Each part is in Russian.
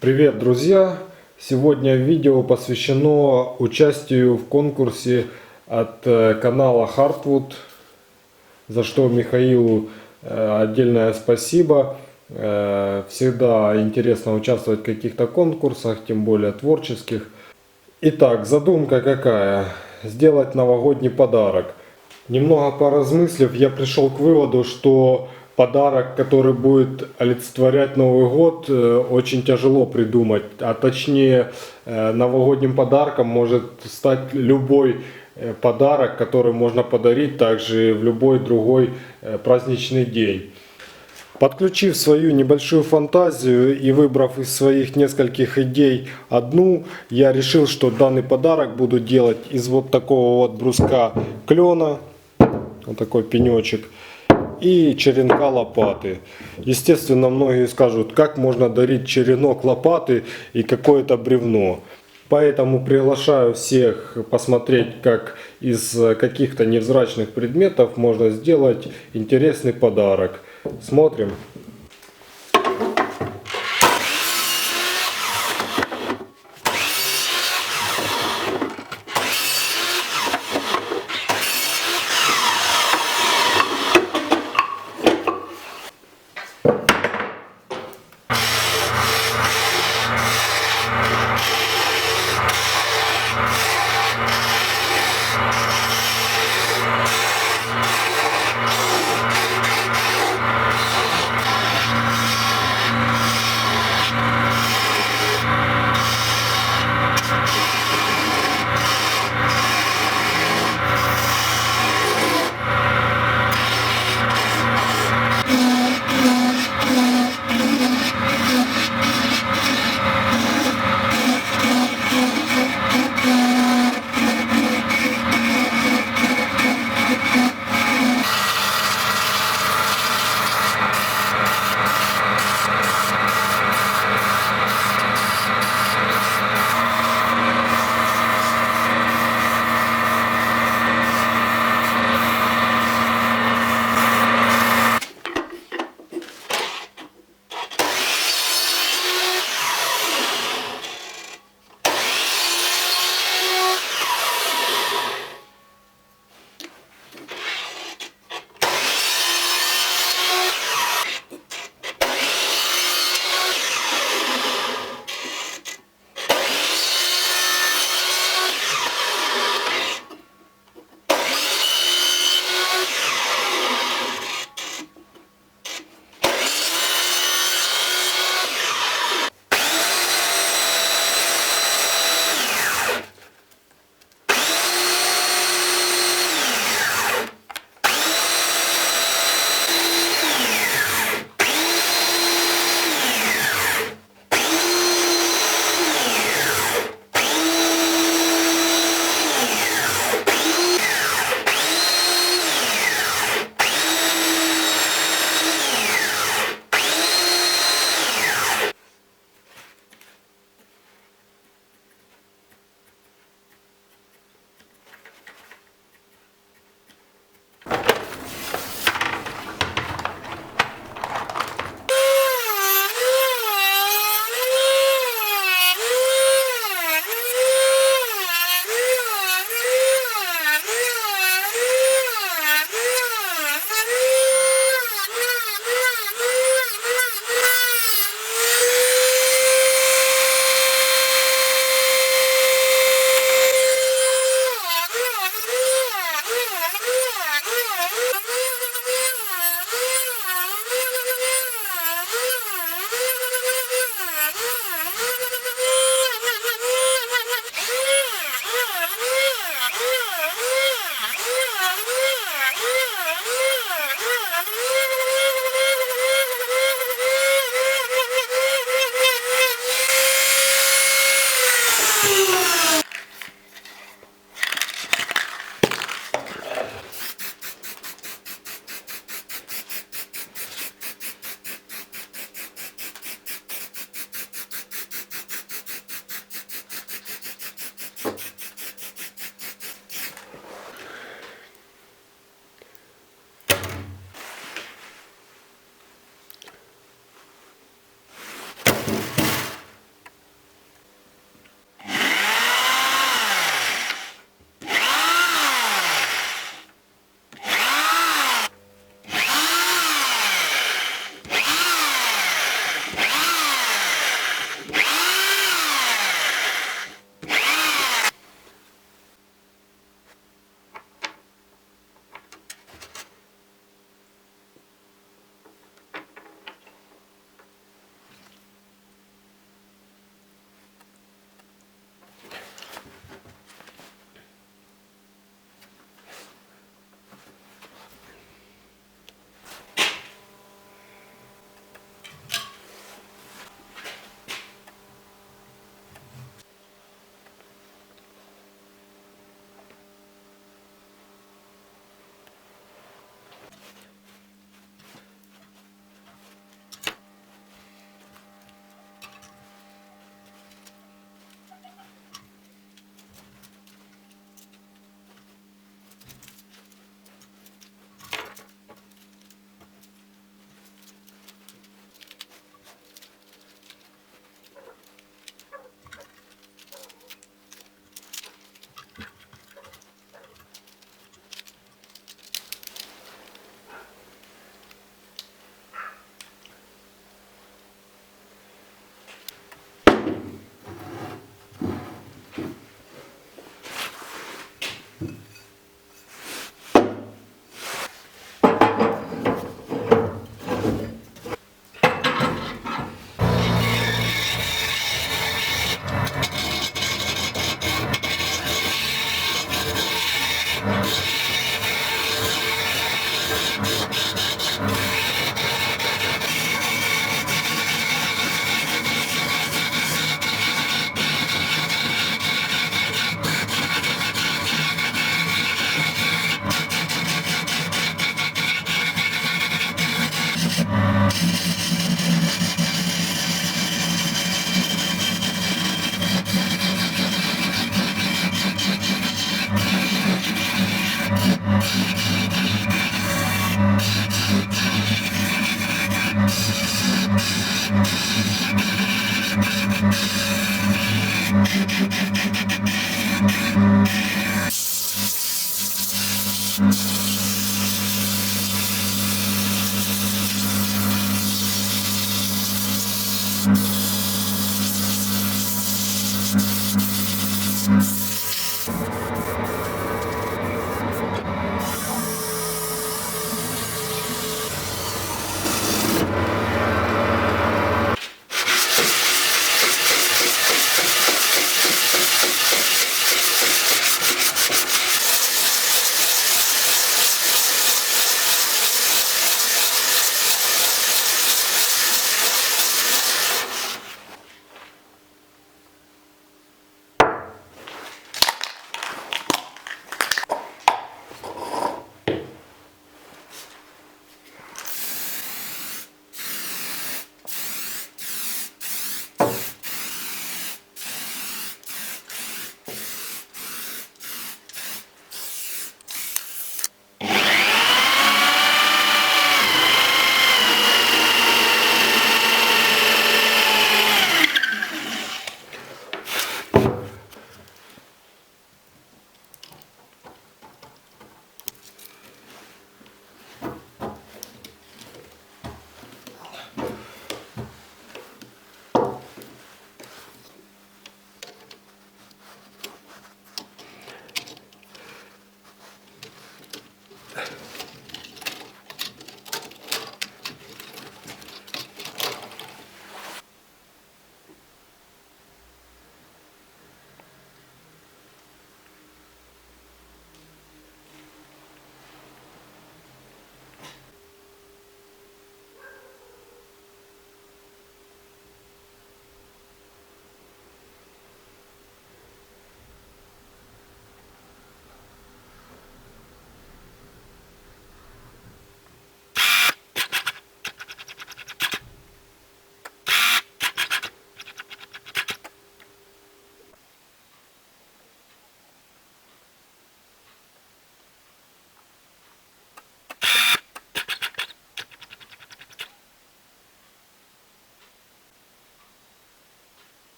Привет, друзья! Сегодня видео посвящено участию в конкурсе от канала Hardwood, за что Михаилу отдельное спасибо. Всегда интересно участвовать в каких-то конкурсах, тем более творческих. Итак, задумка какая? Сделать новогодний подарок. Немного поразмыслив, я пришел к выводу, что подарок, который будет олицетворять Новый год, очень тяжело придумать. А точнее, новогодним подарком может стать любой подарок, который можно подарить также в любой другой праздничный день. Подключив свою небольшую фантазию и выбрав из своих нескольких идей одну, я решил, что данный подарок буду делать из вот такого вот бруска клена, вот такой пенечек, и черенка лопаты. Естественно, многие скажут, как можно дарить черенок лопаты и какое-то бревно. Поэтому приглашаю всех посмотреть, как из каких-то невзрачных предметов можно сделать интересный подарок. Смотрим.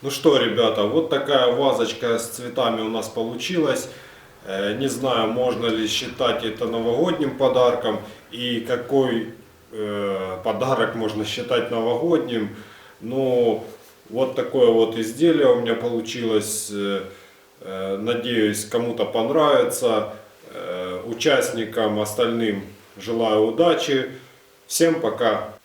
Ну что, ребята, вот такая вазочка с цветами у нас получилась. Не знаю, можно ли считать это новогодним подарком и какой подарок можно считать новогодним. Но вот такое вот изделие у меня получилось. Надеюсь, кому-то понравится. Участникам остальным желаю удачи. Всем пока!